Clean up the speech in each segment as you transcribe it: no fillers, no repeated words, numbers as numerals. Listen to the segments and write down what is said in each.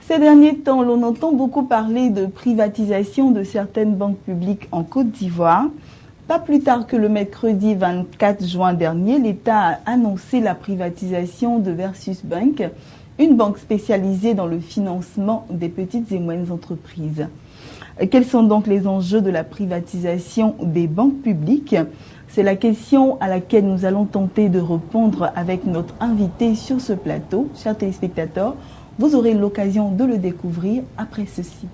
Ces derniers temps, l'on entend beaucoup parler de privatisation de certaines banques publiques en Côte d'Ivoire. Pas plus tard que le mercredi 24 juin dernier, l'État a annoncé la privatisation de Versus Bank, une banque spécialisée dans le financement des petites et moyennes entreprises. Quels sont donc les enjeux de la privatisation des banques publiques? C'est la question à laquelle nous allons tenter de répondre avec notre invité sur ce plateau. Chers téléspectateurs, vous aurez l'occasion de le découvrir après ceci.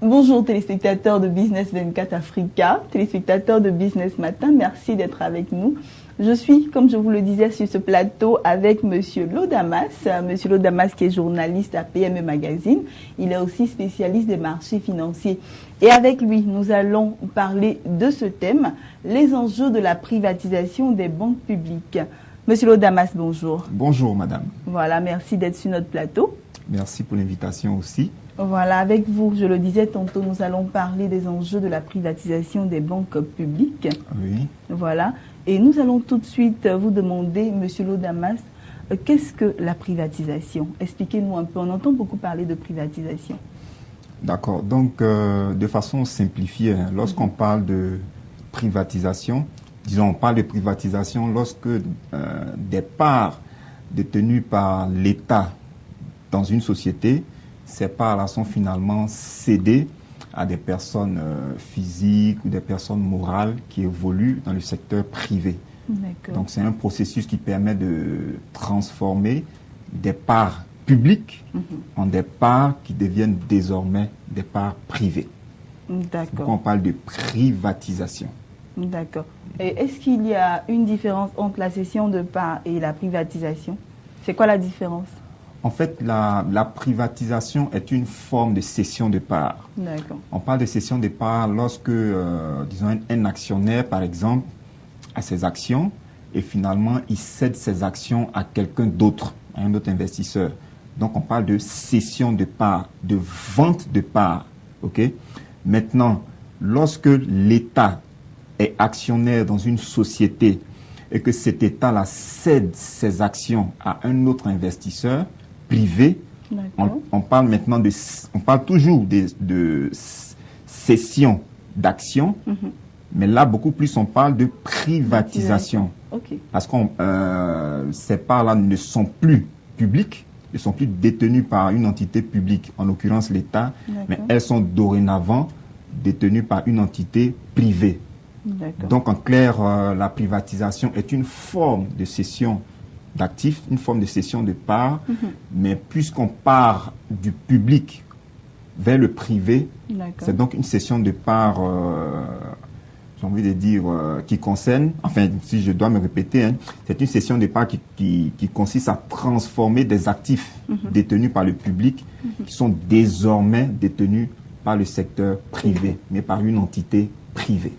Bonjour téléspectateurs de Business 24 Africa, téléspectateurs de Business Matin, merci d'être avec nous. Je suis, comme je vous le disais, sur ce plateau avec Monsieur Lodamas. Monsieur Lodamas qui est journaliste à PME Magazine. Il est aussi spécialiste des marchés financiers. Et avec lui, nous allons parler de ce thème, les enjeux de la privatisation des banques publiques. Monsieur Lodamas, bonjour. Bonjour madame. Voilà, merci d'être sur notre plateau. Merci pour l'invitation aussi. Voilà, avec vous, je le disais tantôt, nous allons parler des enjeux de la privatisation des banques publiques. Oui. Voilà, et nous allons tout de suite vous demander, Monsieur Lodamas, qu'est-ce que la privatisation? Expliquez-nous un peu, on entend beaucoup parler de privatisation. D'accord, donc de façon simplifiée, lorsqu'on parle de privatisation, disons on parle de privatisation lorsque des parts détenues par l'État dans une société, ces parts-là sont finalement cédées à des personnes physiques ou des personnes morales qui évoluent dans le secteur privé. Donc c'est un processus qui permet de transformer des parts publiques en des parts qui deviennent désormais des parts privées. D'accord. On parle de privatisation. D'accord. Et est-ce qu'il y a une différence entre la cession de parts et la privatisation? C'est quoi la différence? En fait, la privatisation est une forme de cession de parts. On parle de cession de parts lorsque, disons, un actionnaire, par exemple, a ses actions et finalement, il cède ses actions à quelqu'un d'autre, à un autre investisseur. Donc, on parle de cession de parts, de vente de parts. Okay? Maintenant, lorsque l'État est actionnaire dans une société et que cet État-là cède ses actions à un autre investisseur privé, on parle maintenant on parle toujours de cession d'actions, mais là beaucoup plus on parle de privatisation. Parce que ces parts-là ne sont plus publiques, ne sont plus détenues par une entité publique, en l'occurrence l'État, mais elles sont dorénavant détenues par une entité privée. Donc en clair, la privatisation est une forme de cession d'actifs, une forme de cession de parts, mais puisqu'on part du public vers le privé, c'est donc une cession de parts, j'ai envie de dire, qui concerne, enfin si je dois me répéter, c'est une cession de parts qui consiste à transformer des actifs détenus par le public qui sont désormais détenus par le secteur privé, mais par une entité privée.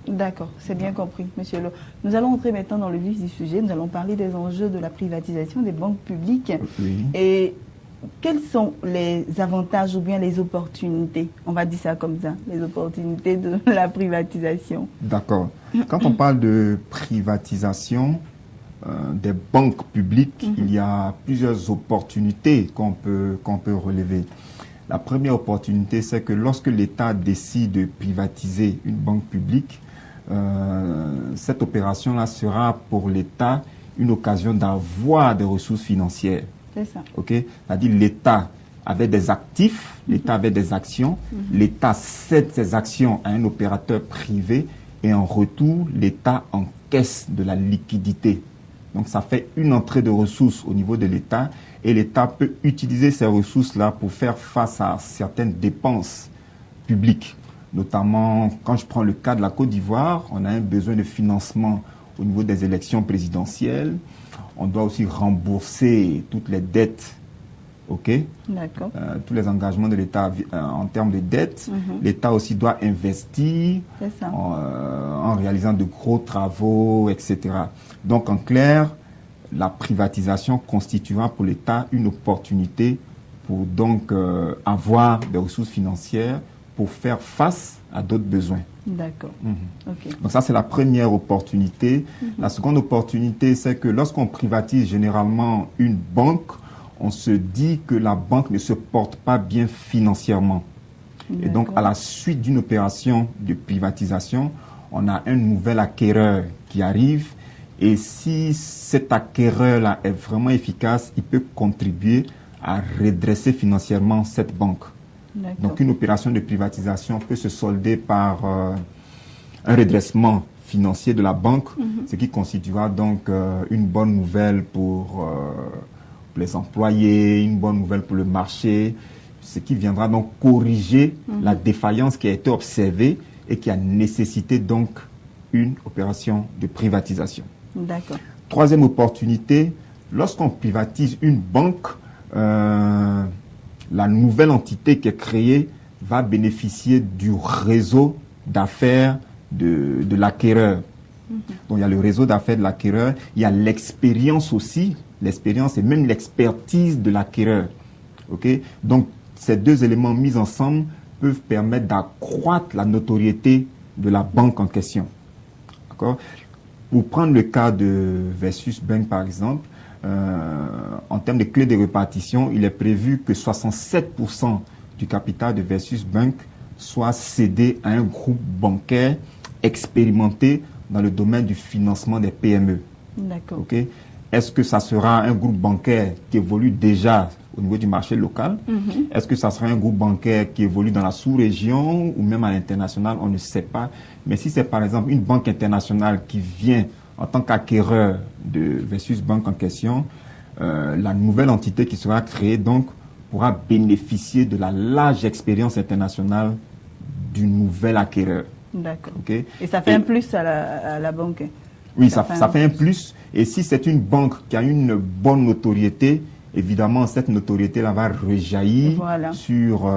D'accord, c'est bien compris, Monsieur Lo. Nous allons entrer maintenant dans le vif du sujet. Nous allons parler des enjeux de la privatisation des banques publiques. Et quels sont les avantages ou bien les opportunités, on va dire ça comme ça, les opportunités de la privatisation? D'accord. Quand on parle de privatisation des banques publiques, il y a plusieurs opportunités qu'on peut relever. La première opportunité, c'est que lorsque l'État décide de privatiser une banque publique, cette opération-là sera pour l'État une occasion d'avoir des ressources financières. C'est ça. C'est-à-dire l'État avait des actifs, l'État avait des actions, l'État cède ses actions à un opérateur privé et en retour, l'État encaisse de la liquidité. Donc ça fait une entrée de ressources au niveau de l'État et l'État peut utiliser ces ressources-là pour faire face à certaines dépenses publiques. Notamment, quand je prends le cas de la Côte d'Ivoire, on a un besoin de financement au niveau des élections présidentielles. On doit aussi rembourser toutes les dettes OK? D'accord. Tous les engagements de l'État en termes de dette. L'État aussi doit investir en réalisant de gros travaux, etc. Donc, en clair, la privatisation constituera pour l'État une opportunité pour donc avoir des ressources financières pour faire face à d'autres besoins. D'accord. Okay. Donc ça, c'est la première opportunité. La seconde opportunité, c'est que lorsqu'on privatise généralement une banque, on se dit que la banque ne se porte pas bien financièrement. Et donc, à la suite d'une opération de privatisation, on a un nouvel acquéreur qui arrive. Et si cet acquéreur-là est vraiment efficace, il peut contribuer à redresser financièrement cette banque. Donc, une opération de privatisation peut se solder par un redressement financier de la banque, ce qui constituera donc une bonne nouvelle pour les employés, une bonne nouvelle pour le marché, ce qui viendra donc corriger la défaillance qui a été observée et qui a nécessité donc une opération de privatisation. D'accord. Troisième opportunité, lorsqu'on privatise une banque, la nouvelle entité qui est créée va bénéficier du réseau d'affaires de l'acquéreur. Donc, il y a le réseau d'affaires de l'acquéreur, il y a l'expérience aussi, l'expérience et même l'expertise de l'acquéreur. Okay? Donc, ces deux éléments mis ensemble peuvent permettre d'accroître la notoriété de la banque en question. D'accord? Pour prendre le cas de Versus Bank, par exemple, en termes de clés de répartition, il est prévu que 67% du capital de Versus Bank soit cédé à un groupe bancaire expérimenté dans le domaine du financement des PME. D'accord. Okay? Est-ce que ça sera un groupe bancaire qui évolue déjà au niveau du marché local? Est-ce que ça sera un groupe bancaire qui évolue dans la sous-région ou même à l'international? On ne sait pas. Mais si c'est par exemple une banque internationale qui vient en tant qu'acquéreur de Versus Bank en question, la nouvelle entité qui sera créée donc pourra bénéficier de la large expérience internationale du nouvel acquéreur. D'accord. Okay? Et ça fait un plus à la banque? Oui, ça fait un plus. Et si c'est une banque qui a une bonne notoriété, évidemment, cette notoriété-là va rejaillir sur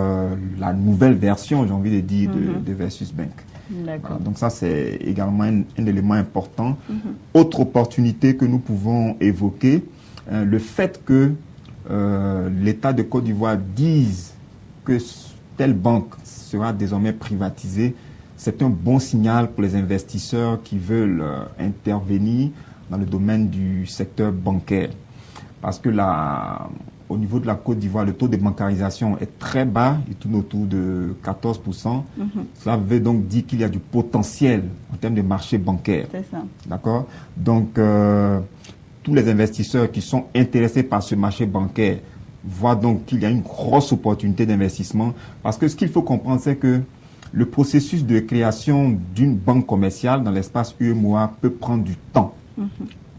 la nouvelle version, j'ai envie de dire, de Versus Bank. Voilà, donc ça, c'est également un élément important. Autre opportunité que nous pouvons évoquer, le fait que l'État de Côte d'Ivoire dise que telle banque sera désormais privatisée, c'est un bon signal pour les investisseurs qui veulent intervenir dans le domaine du secteur bancaire. Parce que là, au niveau de la Côte d'Ivoire, le taux de bancarisation est très bas, il tourne autour de 14%. Cela veut donc dire qu'il y a du potentiel en termes de marché bancaire. C'est ça. D'accord? Donc, tous les investisseurs qui sont intéressés par ce marché bancaire voient donc qu'il y a une grosse opportunité d'investissement. Parce que ce qu'il faut comprendre, c'est que le processus de création d'une banque commerciale dans l'espace UEMOA peut prendre du temps.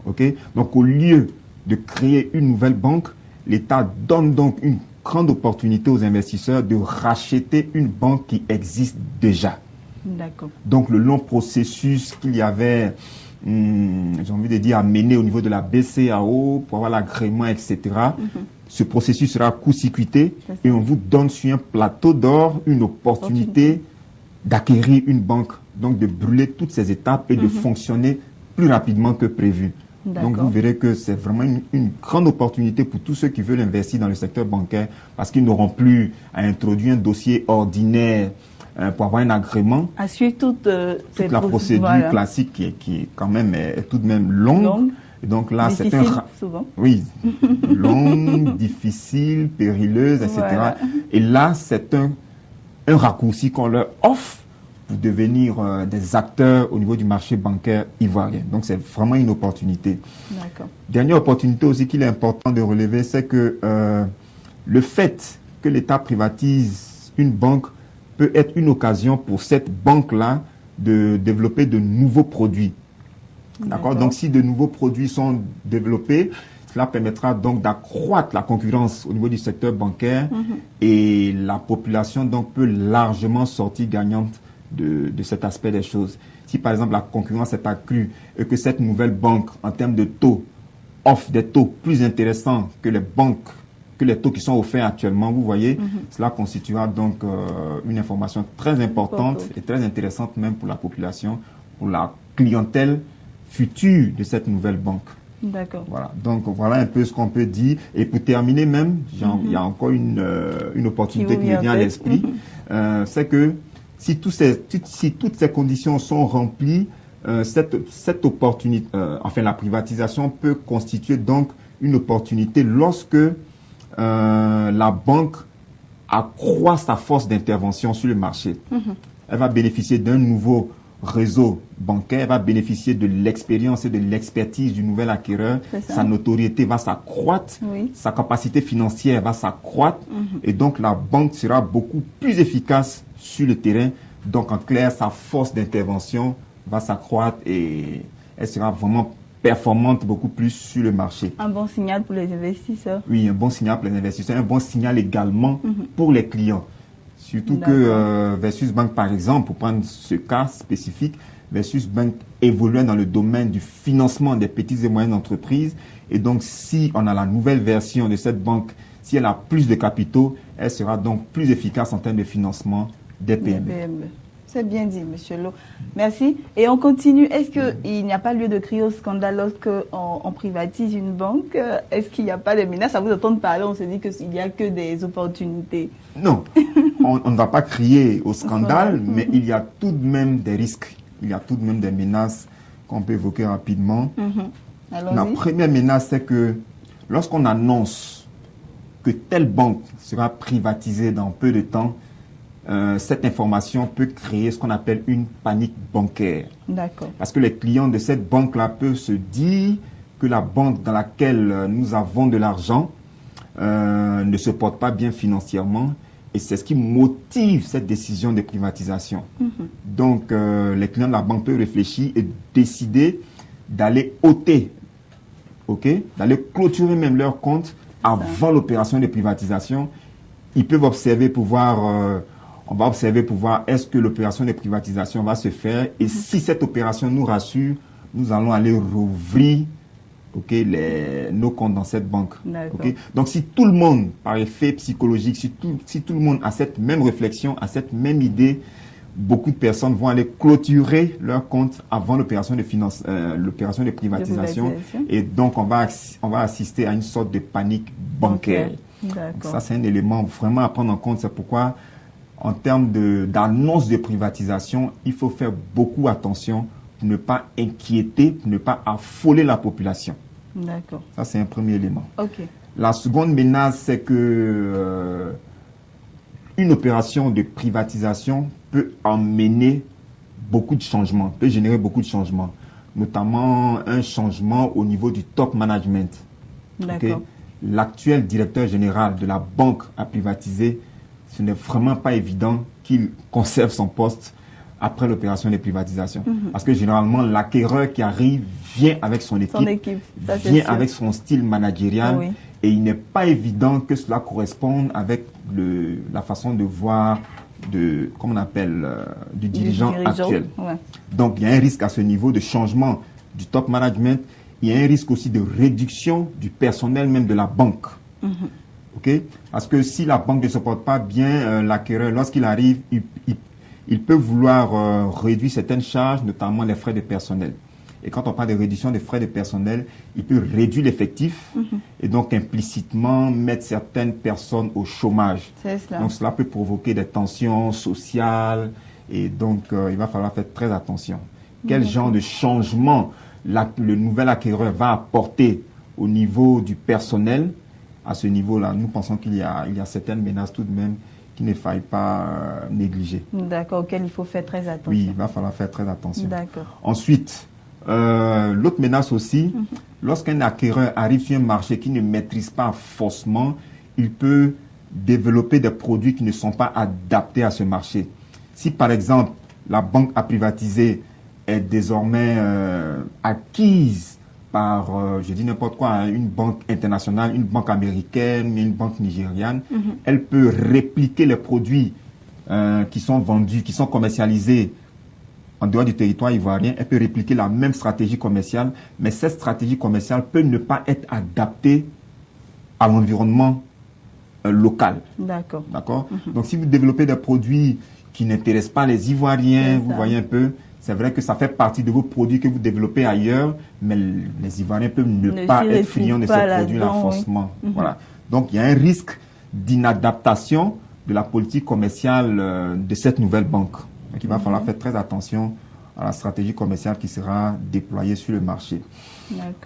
Okay? Donc, au lieu de créer une nouvelle banque, l'État donne donc une grande opportunité aux investisseurs de racheter une banque qui existe déjà. D'accord. Donc, le long processus qu'il y avait, j'ai envie de dire, à mener au niveau de la BCAO pour avoir l'agrément, etc., ce processus sera court-circuité et on vous donne sur un plateau d'or une opportunité d'acquérir une banque, donc de brûler toutes ces étapes et de fonctionner plus rapidement que prévu. Donc vous verrez que c'est vraiment une grande opportunité pour tous ceux qui veulent investir dans le secteur bancaire parce qu'ils n'auront plus à introduire un dossier ordinaire pour avoir un agrément. À suivre toute la procédure classique qui est quand même est tout de même longue. Et donc là, c'est souvent. Oui, longue, difficile, périleuse, etc. Et là, c'est un raccourci qu'on leur offre pour devenir des acteurs au niveau du marché bancaire ivoirien. Donc, c'est vraiment une opportunité. D'accord. Dernière opportunité aussi qu'il est important de relever, c'est que le fait que l'État privatise une banque peut être une occasion pour cette banque-là de développer de nouveaux produits. D'accord. Donc, si de nouveaux produits sont développés, cela permettra donc d'accroître la concurrence au niveau du secteur bancaire et la population donc peut largement sortir gagnante de cet aspect des choses. Si par exemple la concurrence est accrue et que cette nouvelle banque en termes de taux offre des taux plus intéressants que les banques que les taux qui sont offerts actuellement. Vous voyez, cela constituera donc une information très importante et très intéressante même pour la population, pour la clientèle future de cette nouvelle banque. D'accord. Voilà. Donc, voilà un peu ce qu'on peut dire. Et pour terminer même, il y a encore une opportunité qui me vient à l'esprit. C'est que si toutes ces conditions sont remplies, cette opportunité, enfin la privatisation peut constituer donc une opportunité lorsque la banque accroît sa force d'intervention sur le marché. Elle va bénéficier d'un nouveau réseau bancaire, va bénéficier de l'expérience et de l'expertise du nouvel acquéreur. Sa notoriété va s'accroître, sa capacité financière va s'accroître et donc la banque sera beaucoup plus efficace sur le terrain. Donc en clair, sa force d'intervention va s'accroître et elle sera vraiment performante beaucoup plus sur le marché. Un bon signal pour les investisseurs. Oui, un bon signal pour les investisseurs, un bon signal également pour les clients. Surtout que Versus Bank, par exemple, pour prendre ce cas spécifique, Versus Bank évoluait dans le domaine du financement des petites et moyennes entreprises. Et donc, si on a la nouvelle version de cette banque, si elle a plus de capitaux, elle sera donc plus efficace en termes de financement des PME. C'est bien dit, M. Lo. Merci. Et on continue. Est-ce qu'il n'y a pas lieu de crier au scandale lorsqu'on privatise une banque? Est-ce qu'il n'y a pas de menaces? À vous entendre parler, on se dit qu'il n'y a que des opportunités. Non, on ne va pas crier au scandale, mais il y a tout de même des risques. Il y a tout de même des menaces qu'on peut évoquer rapidement. La première menace, c'est que lorsqu'on annonce que telle banque sera privatisée dans peu de temps, cette information peut créer ce qu'on appelle une panique bancaire. D'accord. Parce que les clients de cette banque-là peuvent se dire que la banque dans laquelle nous avons de l'argent ne se porte pas bien financièrement et c'est ce qui motive cette décision de privatisation. Donc, les clients de la banque peuvent réfléchir et décider d'aller ôter, d'aller clôturer même leur compte avant l'opération de privatisation. Ils peuvent observer pour voir... on va observer pour voir est-ce que l'opération de privatisation va se faire et si cette opération nous rassure, nous allons aller rouvrir nos comptes dans cette banque. Donc si tout le monde, par effet psychologique, si tout le monde a cette même réflexion, a cette même idée, beaucoup de personnes vont aller clôturer leur compte avant l'opération de privatisation et donc on va assister à une sorte de panique bancaire. Donc ça c'est un élément vraiment à prendre en compte, c'est pourquoi en termes d'annonce de privatisation, il faut faire beaucoup attention pour ne pas inquiéter, pour ne pas affoler la population. D'accord. Ça, c'est un premier élément. La seconde menace, c'est que une opération de privatisation peut emmener beaucoup de changements, peut générer beaucoup de changements, notamment un changement au niveau du top management. L'actuel directeur général de la banque à privatiser, ce n'est vraiment pas évident qu'il conserve son poste après l'opération de privatisation. Parce que généralement, l'acquéreur qui arrive vient avec son équipe vient avec son style managérial et il n'est pas évident que cela corresponde avec la façon de voir du dirigeant actuel. Donc, il y a un risque à ce niveau de changement du top management. Il y a un risque aussi de réduction du personnel même de la banque. Parce que si la banque ne se porte pas bien, l'acquéreur, lorsqu'il arrive, il peut vouloir réduire certaines charges, notamment les frais de personnel. Et quand on parle de réduction des frais de personnel, il peut réduire l'effectif et donc implicitement mettre certaines personnes au chômage. Donc cela peut provoquer des tensions sociales et donc il va falloir faire très attention. Quel genre de changement le nouvel acquéreur va apporter au niveau du personnel? À ce niveau-là, nous pensons qu'il y a certaines menaces tout de même qu'il ne faille pas négliger. D'accord, auquel il faut faire très attention. Oui, il va falloir faire très attention. D'accord. Ensuite, l'autre menace aussi, lorsqu'un acquéreur arrive sur un marché qui ne maîtrise pas forcément, il peut développer des produits qui ne sont pas adaptés à ce marché. Si par exemple, la banque à privatiser est désormais acquise par, je dis n'importe quoi, une banque internationale, une banque américaine, une banque nigériane, elle peut répliquer les produits qui sont vendus, qui sont commercialisés en dehors du territoire ivoirien. Elle peut répliquer la même stratégie commerciale, mais cette stratégie commerciale peut ne pas être adaptée à l'environnement locales. D'accord. D'accord. Donc, si vous développez des produits qui n'intéressent pas les Ivoiriens, vous voyez un peu, c'est vrai que ça fait partie de vos produits que vous développez ailleurs, mais les Ivoiriens peuvent ne pas être friands de ces produits-là forcément. Voilà. Donc, il y a un risque d'inadaptation de la politique commerciale de cette nouvelle banque. Donc, il va falloir faire très attention à la stratégie commerciale qui sera déployée sur le marché.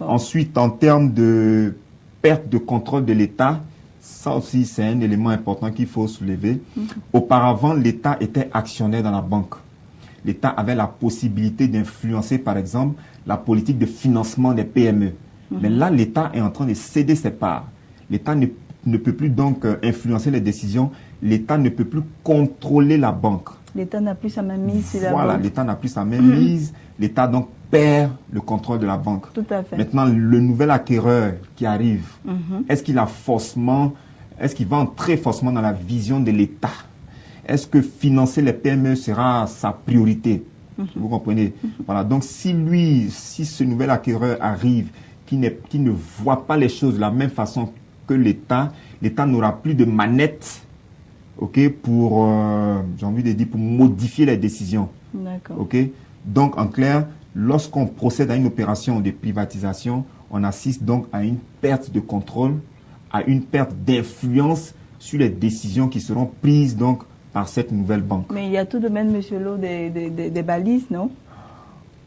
Ensuite, en termes de perte de contrôle de l'État, ça aussi, c'est un élément important qu'il faut soulever. Auparavant, l'État était actionnaire dans la banque. L'État avait la possibilité d'influencer, par exemple, la politique de financement des PME. Mais là, l'État est en train de céder ses parts. L'État ne peut plus donc influencer les décisions. L'État ne peut plus contrôler la banque. L'État n'a plus sa main mise sur la banque. Voilà, l'État n'a plus sa main mise. L'État donc perd le contrôle de la banque. Tout à fait. Maintenant, le nouvel acquéreur qui arrive, est-ce qu'il va entrer forcément dans la vision de l'État? Est-ce que financer les PME sera sa priorité? Vous comprenez? Voilà. Donc, si ce nouvel acquéreur arrive, qui ne voit pas les choses de la même façon que l'État n'aura plus de manette, pour, j'ai envie de dire, pour modifier les décisions. D'accord. Donc, en clair, lorsqu'on procède à une opération de privatisation, on assiste donc à une perte de contrôle, à une perte d'influence sur les décisions qui seront prises donc par cette nouvelle banque. Mais il y a tout de même, M. Lo, des balises, non?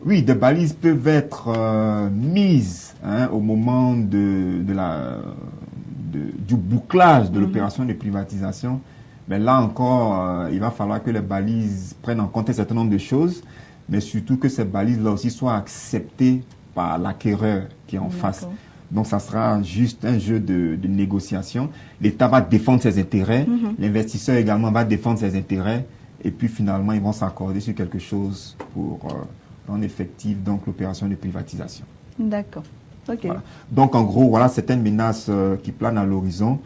Oui, des balises peuvent être mises au moment du bouclage de l'opération de privatisation. Mais là encore, il va falloir que les balises prennent en compte un certain nombre de choses, mais surtout que ces balises-là aussi soient acceptées par l'acquéreur qui est en face. Donc, ça sera juste un jeu de négociation. L'État va défendre ses intérêts, l'investisseur également va défendre ses intérêts, et puis finalement, ils vont s'accorder sur quelque chose pour rendre effective donc l'opération de privatisation. D'accord. Voilà. Donc, en gros, voilà certaines menaces qui planent à l'horizon,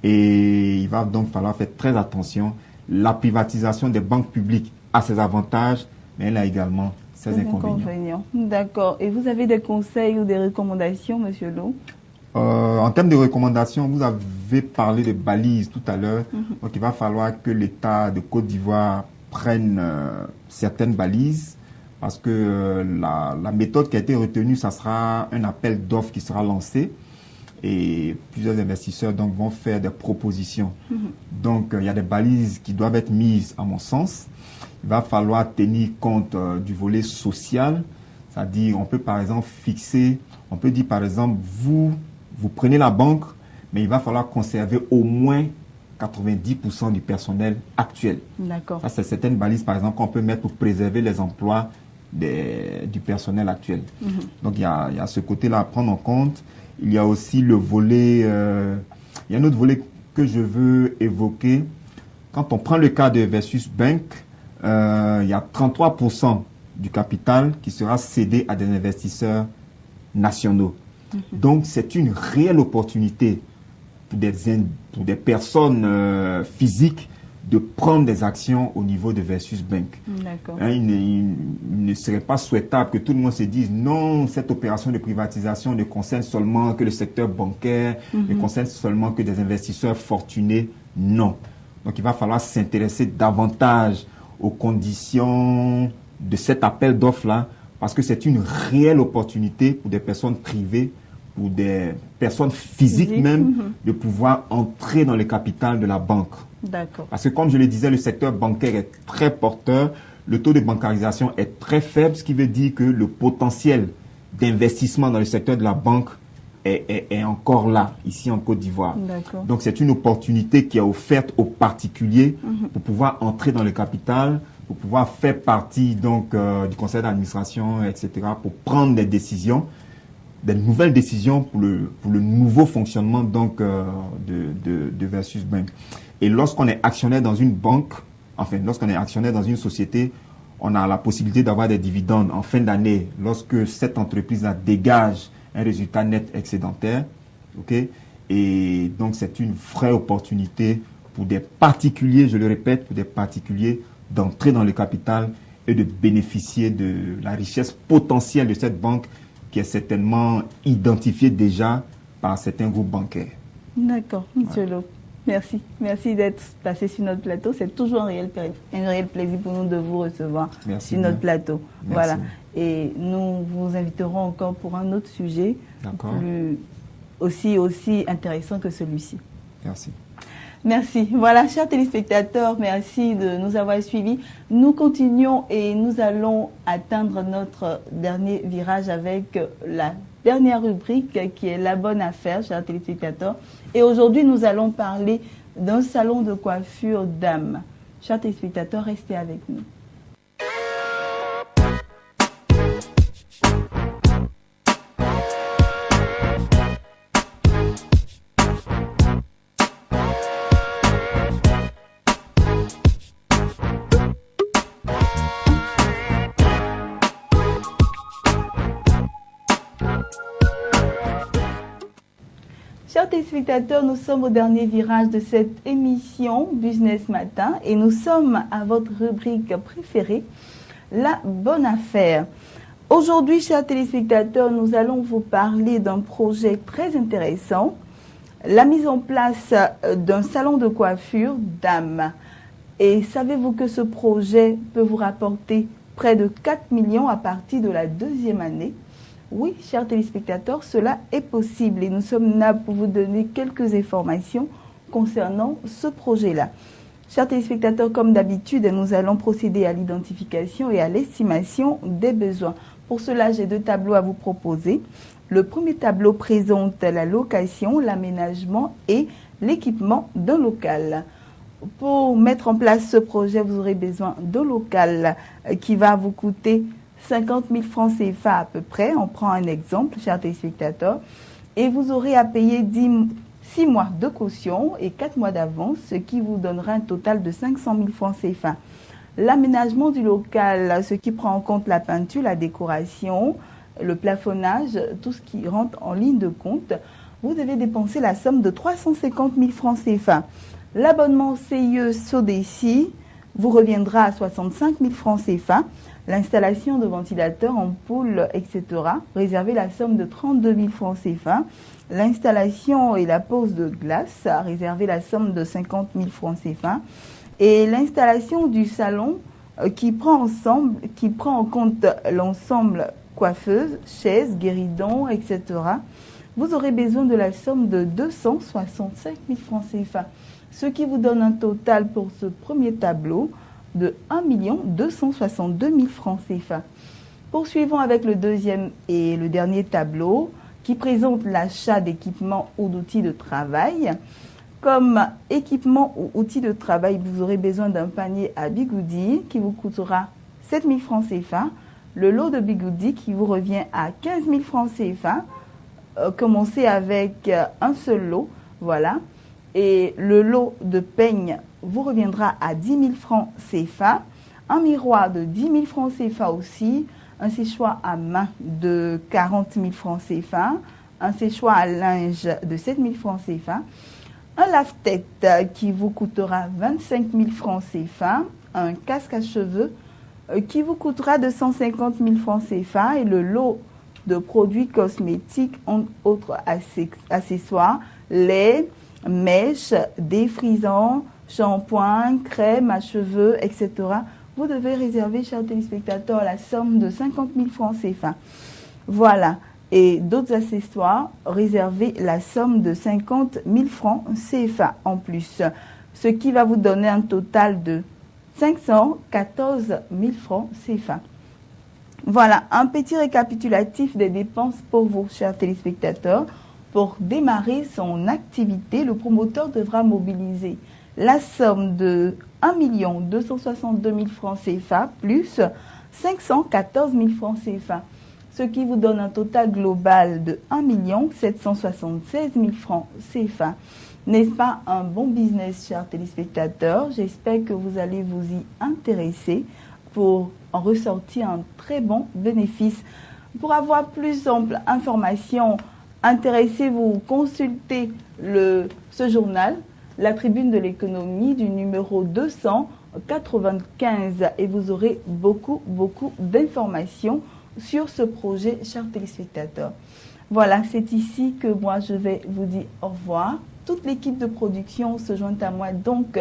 et il va donc falloir faire très attention. La privatisation des banques publiques a ses avantages, mais elle a également ses inconvénients. D'accord. Et vous avez des conseils ou des recommandations, M. Lo? En termes de recommandations, vous avez parlé de balises tout à l'heure. Donc, il va falloir que l'État de Côte d'Ivoire prenne certaines balises, parce que la méthode qui a été retenue, ça sera un appel d'offres qui sera lancé, et plusieurs investisseurs donc vont faire des propositions. Donc, il y a des balises qui doivent être mises, à mon sens. Il va falloir tenir compte du volet social, c'est-à-dire on peut par exemple on peut dire par exemple, vous prenez la banque, mais il va falloir conserver au moins 90% du personnel actuel. D'accord. Ça, c'est certaines balises par exemple qu'on peut mettre pour préserver les emplois du personnel actuel. Donc il y a ce côté-là à prendre en compte. Il y a aussi le volet, il y a un autre volet que je veux évoquer. Quand on prend le cas de Versus Bank, il y a 33% du capital qui sera cédé à des investisseurs nationaux. Donc, c'est une réelle opportunité pour des personnes physiques de prendre des actions au niveau de Versus Bank. Il ne serait pas souhaitable que tout le monde se dise non, cette opération de privatisation ne concerne seulement que le secteur bancaire, ne concerne seulement que des investisseurs fortunés. Non. Donc, il va falloir s'intéresser davantage aux conditions de cet appel d'offres-là, parce que c'est une réelle opportunité pour des personnes privées, pour des personnes physiques même, de pouvoir entrer dans le capital de la banque. D'accord. Parce que comme je le disais, le secteur bancaire est très porteur, le taux de bancarisation est très faible, ce qui veut dire que le potentiel d'investissement dans le secteur de la banque est encore là, ici en Côte d'Ivoire. Donc c'est une opportunité qui est offerte aux particuliers pour pouvoir entrer dans le capital, pour pouvoir faire partie donc du conseil d'administration, etc., pour prendre des décisions, des nouvelles décisions pour le nouveau fonctionnement donc de Versus Bank. Et lorsqu'on est actionnaire dans une banque, enfin lorsqu'on est actionnaire dans une société, on a la possibilité d'avoir des dividendes en fin d'année lorsque cette entreprise-là dégage un résultat net excédentaire. Et donc c'est une vraie opportunité pour des particuliers, je le répète, pour des particuliers d'entrer dans le capital et de bénéficier de la richesse potentielle de cette banque qui est certainement identifiée déjà par certains groupes bancaires. D'accord, M. Lo. Merci. Merci d'être passé sur notre plateau. C'est toujours un réel plaisir pour nous de vous recevoir sur notre plateau. Merci. Voilà. Et nous vous inviterons encore pour un autre sujet aussi intéressant que celui-ci. Merci. Merci. Voilà, chers téléspectateurs, merci de nous avoir suivis. Nous continuons et nous allons atteindre notre dernier virage avec la dernière rubrique qui est la bonne affaire, chers téléspectateurs. Et aujourd'hui, nous allons parler d'un salon de coiffure dames. Chers téléspectateurs, restez avec nous. Chers téléspectateurs, nous sommes au dernier virage de cette émission Business Matin et nous sommes à votre rubrique préférée, la bonne affaire. Aujourd'hui, chers téléspectateurs, nous allons vous parler d'un projet très intéressant, la mise en place d'un salon de coiffure dames. Et savez-vous que ce projet peut vous rapporter près de 4 millions à partir de la deuxième année? Oui, chers téléspectateurs, cela est possible et nous sommes là pour vous donner quelques informations concernant ce projet-là. Chers téléspectateurs, comme d'habitude, nous allons procéder à l'identification et à l'estimation des besoins. Pour cela, j'ai 2 tableaux à vous proposer. Le premier tableau présente la location, l'aménagement et l'équipement d'un local. Pour mettre en place ce projet, vous aurez besoin d'un local qui va vous coûter 50 000 francs CFA à peu près. On prend un exemple, chers téléspectateurs. Et vous aurez à payer 6 mois de caution et 4 mois d'avance, ce qui vous donnera un total de 500 000 francs CFA. L'aménagement du local, ce qui prend en compte la peinture, la décoration, le plafonnage, tout ce qui rentre en ligne de compte, vous devez dépenser la somme de 350 000 francs CFA. L'abonnement CIE SODECI vous reviendra à 65 000 francs CFA. L'installation de ventilateurs, ampoules, etc. réservez la somme de 32 000 francs CFA. L'installation et la pose de glace, réservez la somme de 50 000 francs CFA. Et l'installation du salon qui prend en compte l'ensemble coiffeuse, chaises, guéridons, etc. Vous aurez besoin de la somme de 265 000 francs CFA. Ce qui vous donne un total pour ce premier tableau de 1 262 000 francs CFA. Poursuivons avec le deuxième et le dernier tableau qui présente l'achat d'équipements ou d'outils de travail. Comme équipement ou outils de travail, vous aurez besoin d'un panier à bigoudi qui vous coûtera 7 000 francs CFA. Le lot de bigoudi qui vous revient à 15 000 francs CFA. Commencez avec un seul lot, voilà. Et le lot de peignes vous reviendra à 10 000 francs CFA. Un miroir de 10 000 francs CFA aussi. Un séchoir à main de 40 000 francs CFA. Un séchoir à linge de 7 000 francs CFA. Un lave-tête qui vous coûtera 25 000 francs CFA. Un casque à cheveux qui vous coûtera 250 000 francs CFA. Et le lot de produits cosmétiques, entre autres accessoires, lait, mèches, défrisants, shampoing, crème à cheveux, etc. Vous devez réserver, chers téléspectateurs, la somme de 50 000 francs CFA. Voilà. Et d'autres accessoires, réservez la somme de 50 000 francs CFA en plus. Ce qui va vous donner un total de 514 000 francs CFA. Voilà, un petit récapitulatif des dépenses pour vous, chers téléspectateurs. Pour démarrer son activité, le promoteur devra mobiliser la somme de 1 262 000 francs CFA plus 514 000 francs CFA, ce qui vous donne un total global de 1 776 000 francs CFA. N'est-ce pas un bon business, chers téléspectateurs? J'espère que vous allez vous y intéresser pour en ressortir un très bon bénéfice. Pour avoir plus d'ample information, intéressez-vous, consultez ce journal, la Tribune de l'économie du numéro 295 et vous aurez beaucoup d'informations sur ce projet, chers téléspectateurs. Voilà, c'est ici que moi je vais vous dire au revoir toute l'équipe de production se joint à moi donc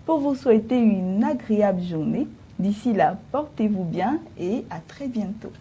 pour vous souhaiter une agréable journée. D'ici là, portez-vous bien et à très bientôt.